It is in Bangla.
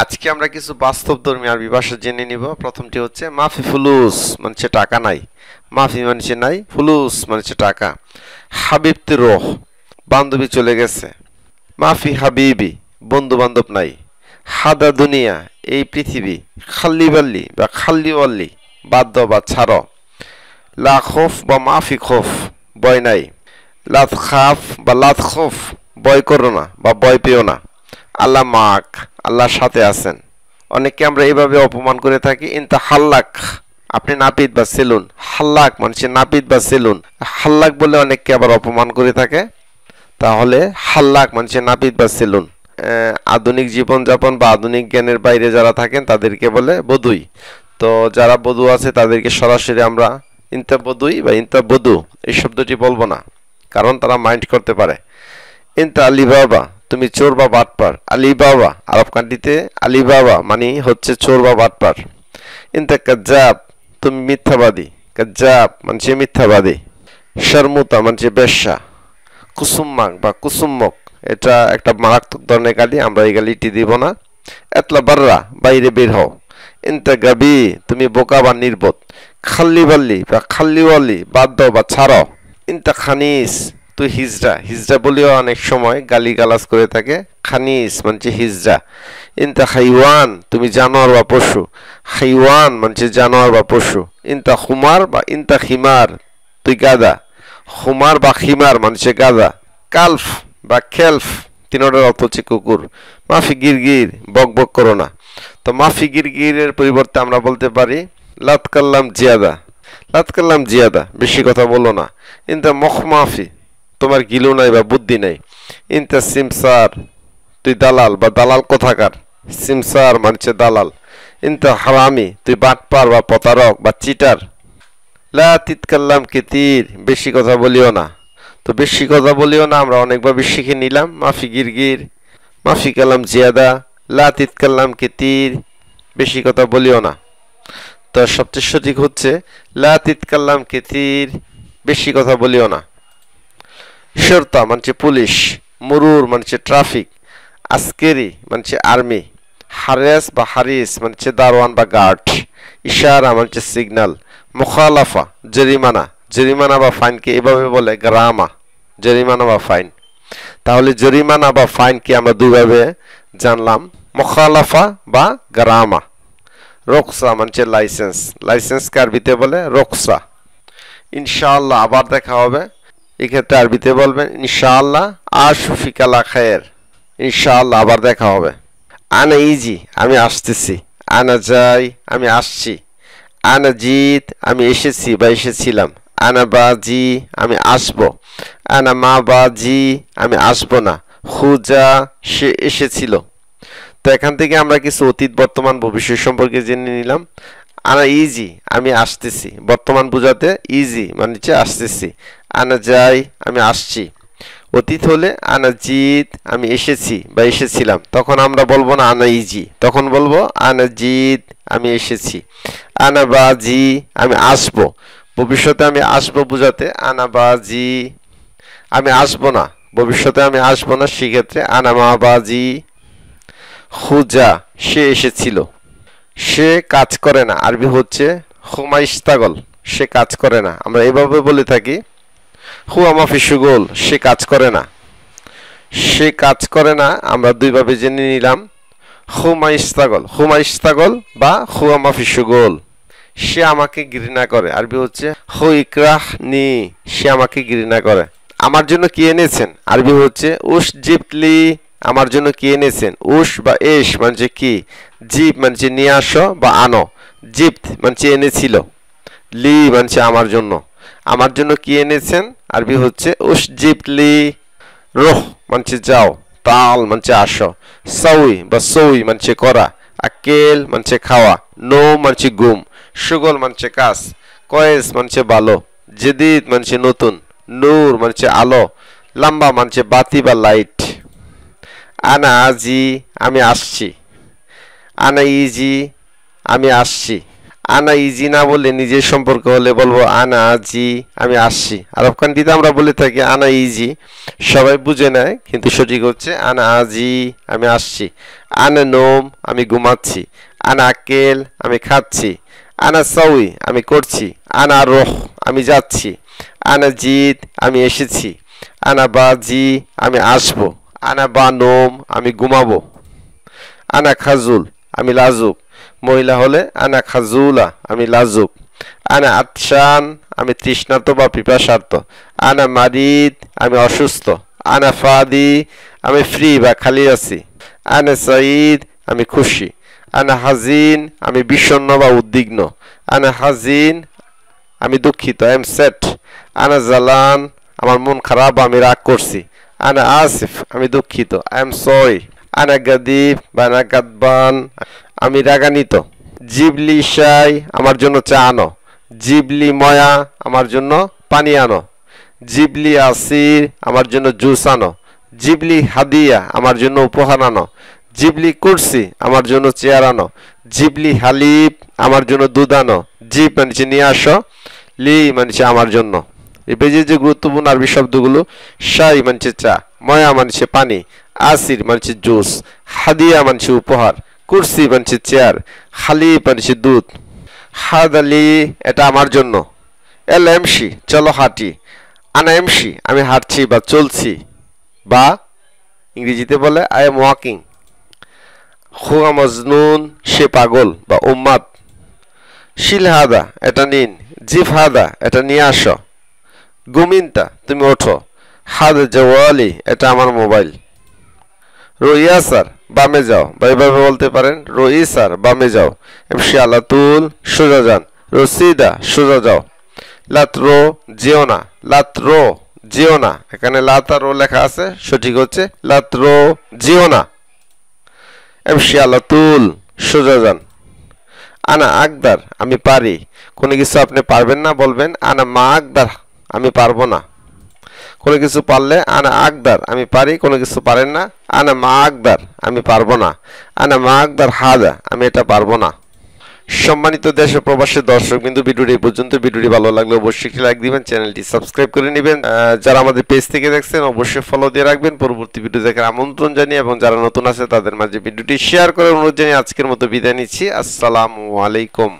আজকে আমরা কিছু বাস্তবধর্মী আরবি ভাষা জেনে নিব। প্রথমটি হচ্ছে মাফি ফুলুস মানে টাকা নাই, মাফি মানে নাই, ফুলুস মানে টাকা। হাবিবতি রোহ বান্ধবী চলে গেছে। মাফি হাবিবি বন্ধু বান্ধব নাই। হাদা দুনিয়া এই পৃথিবী। খাল্লিবাল্লি বা খাল্লিওয়াল্লি বাদ দাও বা ছাড়ো। লা খোফ বা মাফি খোফ ভয় নাই। লাত খাফ বা লাত খোফ ভয় করো না বা ভয় পেও না। আল্লাহ মাক আল্লাহর সাথে আছেন। অনেককে আমরা এইভাবে অপমান করে থাকি, ইনতা হাল্লাক আপনি নাপিত বা সেলুন। হাল্লাক মানে নাপিত বা সেলুন। হাল্লাক বলে অনেককে আবার অপমান করে থাকে। তাহলে হাল্লাক মানে নাপিত বা সেলুন। আধুনিক জীবনযাপন বা আধুনিক জ্ঞানের বাইরে যারা থাকেন তাদেরকে বলে বদুই। তো যারা বধূ আছে তাদেরকে সরাসরি আমরা ইনতা বদুই বা ইনতা বধূ এই শব্দটি বলবো না, কারণ তারা মাইন্ড করতে পারে। ইনতা আলিবাবা তুমি চোর বা বাটপার। আলিবাবা আরব কান্ট্রিতে আলিবাবা মানে হচ্ছে চোর বা বাটপার। ইনতা কাজ্জাব তুমি মিথ্যাবাদী। কাজ্জাব মানে মিথ্যাবাদী। শর্মুতা মানে বেশ্যা। কুসুম্মাক বা কুসুম্মক এটা একটা মারাত্মক ধরনের গালি, আমরা এই গালিটি দিব না। এতলা বাররা বাইরে বের হও। ইনতা গাবি তুমি বোকা বা নির্বোধ। খাল্লি বাল্লি বা খাল্লিওয়ালি বাদ দাও বা ছাড়ো। ইনতা খানিস তুই হিজড়া। হিজড়া বলেও অনেক সময় গালি গালাজ করে থাকে। খানিস মানে হিজড়া। ইনতা হাইওয়ান তুমি জানোয়ার বা পশু। হাইওয়ান মানে জানোয়ার বা পশু। ইনতা খুমার বা ইনতা খিমার তুই গাদা। খুমার বা খিমার মানে গাদা। কালফ বা খেলফ তিনোটার অর্থ হচ্ছে কুকুর। মাফি গিরগির বক বক করো না। তো মাফি গিরগিরের পরিবর্তে আমরা বলতে পারি লাত কাল্লাম জিয়াদা। লাত কাল্লাম জিয়াদা বেশি কথা বলো না। ইনতা মখ মাফি তোমার গিলু নাই বা বুদ্ধি নাই। ইনতা সিমসার তুই দালাল বা দালাল কোথাকার। সিমসার মানে দালাল। ইনতা হারামি তুই বাটপার বা প্রতারক বা চিটার। লা তিতকাল্লাম কিতির বেশি কথা বলিও না। তো বেশি কথা বলিও না আমরা অনেকভাবে শিখে নিলাম। মাফি গিরগির, মাফি কালাম জিয়াদা, লা তিতকাল্লাম কিতির বেশি কথা বলিও না। তো সবচেয়ে সঠিক হচ্ছে লা তিতকাল্লাম কিতির বেশি কথা বলিও না। শর্তা মানে পুলিশ। মুরুর মানে ট্রাফিক। আস্কেরি মানে আর্মি। হারেস বা হারিস মানে দারোয়ান বা গার্ড। ইশারা মানে সিগন্যাল। মুখালাফা জরিমানা। জরিমানা বা ফাইনকে এভাবে বলে গ্রামা। জরিমানা বা ফাইন। তাহলে জরিমানা বা ফাইনকে আমরা দুইভাবে জানলাম, মুখালাফা বা গ্রামা। রোকসা মানে লাইসেন্স। লাইসেন্সকে আরবিতে বলে রোকসা। ইনশাআল্লাহ আবার দেখা হবে। এক্ষেত্রে আরবিতে বলবেন ইনশাআল্লাহ আশুফিকালা খায়ের। ইনশাআল্লাহ আবার দেখা হবে। আনা ইজি আমি আসতেছি। আনা যাই আমি আসছি। আনা জিত আমি এসেছি বা এসেছিলাম। আনা বাজি আমি আসব। আনা মা বাজি আমি আসব না। খুজা সে এসেছিল। তো এখান থেকে আমরা কিছু অতীত বর্তমান ভবিষ্যৎ সম্পর্কে জেনে নিলাম। আনা ইজি আমি আসতেছি, বর্তমান বোঝাতে ইজি মানে আসতেছি। আনা যাই আমি আসছি। অতীত হলে আনা জিত আমি এসেছি বা এসেছিলাম, তখন আমরা বলবো না আনা ইজি, তখন বলবো আনা জিত আমি এসেছি। আনা বাজি আমি আসবো, ভবিষ্যতে আমি আসবো বোঝাতে আনা বাজি। আমি আসবো না, ভবিষ্যতে আমি আসবো না, সেক্ষেত্রে আনা মা বাজি। খুজা সে এসেছিল। সে কাজ করে না, আরবি হচ্ছে হুমাইস্তাগল সে কাজ করে না। আমরা এভাবে বলে থাকি হুয়া মাফি সুগোল সে কাজ করে না। সে কাজ করে না আমরা দুইভাবে জেনে নিলাম। হুমাইস্তাগল হুমাইস্তাগল বা হুয়া মাফি সুগোল। সে আমাকে ঘৃণা করে, আরবি হচ্ছে হু ইকরাহ নি সে আমাকে ঘৃণা করে। আমার জন্য কি এনেছেন, আরবি হচ্ছে উস জিপলি আমার জন্য কি এনেছেন। উস বা এস মানে কি, জিপ মানে নিয়ে আসো বা আনো, জিপ্ত মানে এনেছিল, লি মানে আমার জন্য। আমার জন্য কি এনেছেন, আরবি হচ্ছে উস জিপলি। রোহ মানে যাও, তাল মানে আসো, সউই বা সউই মানে করা, আকেল মানে খাওয়া, নো মানে ঘুম, সুগল মানে কাজ, কয়েস মানে ভালো, জেদিদ মানে নতুন, নূর মানে আলো, লাম্বা মানে বাতি বা লাইট। আনা আজি আমি আসছি। আনা ইজি আমি আসছি। আনা ইজি না বলে নিজের সম্পর্ক হলে বলবো আনা আজি, আমি আসছি। আরব কান্ট্রিতে আমরা বলে থাকি আনা ইজি, সবাই বুঝে নেয়, কিন্তু সঠিক হচ্ছে আনা আজি, আমি আসছি। আনা নোম, আমি ঘুমাচ্ছি। আনা আকেল, আমি খাচ্ছি। আনা সাউই, আমি করছি। আনা রোহ, আমি যাচ্ছি। আনা জিদ, আমি এসেছি। আনা বাজি, আমি আসবো। আনা বানোম, আমি ঘুমাবো। আনা খাজুল, আমি লাজুক। মহিলা হলে আনা খাজুলা, আমি লাজুক। আনা আতশান, আমি তৃষ্ণার্ত বা পিপাসার্ত। আনা মারিদ, আমি অসুস্থ। আনা ফাদি, আমি ফ্রি বা খালি আছি। আনা সাঈদ, আমি খুশি। আনা হাজিন, আমি বিষণ্ণ বা উদ্বিগ্ন। আনা হাজিন, আমি দুঃখিত, আই এম সেট। আনা জালান, আমার মন খারাপ, আমি রাগ করছি। আনা আসিফ, আমি দুঃখিত, আই এম সরি। আনা গাদিব বা আনা গাদবান, আমি রাগান্বিত। জিবলি শাই, আমার জন্য চা আনো। জিবলি ময়া, আমার জন্য পানি আনো। জিবলি আসির, আমার জন্য জুস আনো। জিবলি হাদিয়া, আমার জন্য উপহার আনো। জিবলি কুরসি, আমার জন্য চেয়ার আনো। জিবলি হালিব, আমার জন্য দুধ আনো। জিব মানে নিয়ে আসো, লি মানে আমার জন্য। এই পেজের যে গুরুত্বপূর্ণ আরবি শব্দগুলো, শাই মানে চা, ময়া মানে পানি, আসির মানে জুস, হাদিয়া মানে উপহার, কুরসি মানে চেয়ার, হালিব মানে দুধ। হাদ আলি, এটা আমার জন্য। এল এমসি, চলো হাঁটি। আনা এমসি, আমি হাঁটছি বা চলছি, বা ইংরেজিতে বলে আই এম ওয়াকিং। হুয়া মজনুন, সে পাগল বা উম্মাদ। শিল হাদা, এটা নিন। জিফ হাদা, এটা নিয়ে আসো। গুমিনতা, তুমি ওঠো। হাদ জওয়ালি, এটা আমার মোবাইল। রইয়া স্যার, বামে যাও, বা এভাবে বলতে পারেন রই স্যার, বামে যাও। এমসি আলাতুল, সোজা যান। রসিদা, সোজা যাও। লাতরো, যেও না। লাতরো, যেও না। এখানে লাতারো লেখা আছে, সঠিক হচ্ছে লাতরো, যেও না। এমসি আলাতুল, সোজা যান। আনা আকদার, আমি পারি। কোনো কিছু আপনি পারবেন না, বলবেন আনা মা আকদার, আমি পারবো না। কোনো কিছু পারলে আনা আকদার, আমি পারি। কোনো কিছু পারেন না, আনা মা আকদার, আমি পারবো না। আনা মা আকদার হাদা, আমি এটা পারবো না। সম্মানিত দেশ ও প্রবাসী দর্শক বিন্দু, ভিডিওটি এই পর্যন্ত। ভিডিওটি ভালো লাগলে অবশ্যই একটি লাইক দিবেন, চ্যানেলটি সাবস্ক্রাইব করে নেবেন। যারা আমাদের পেজ থেকে দেখছেন অবশ্যই ফলো দিয়ে রাখবেন পরবর্তী ভিডিও দেখার আমন্ত্রণ জানিয়ে, এবং যারা নতুন আছে তাদের মাঝে ভিডিওটি শেয়ার করে অনুরোধ জানিয়ে আজকের মতো বিদায় নিচ্ছি। আসসালামু আলাইকুম।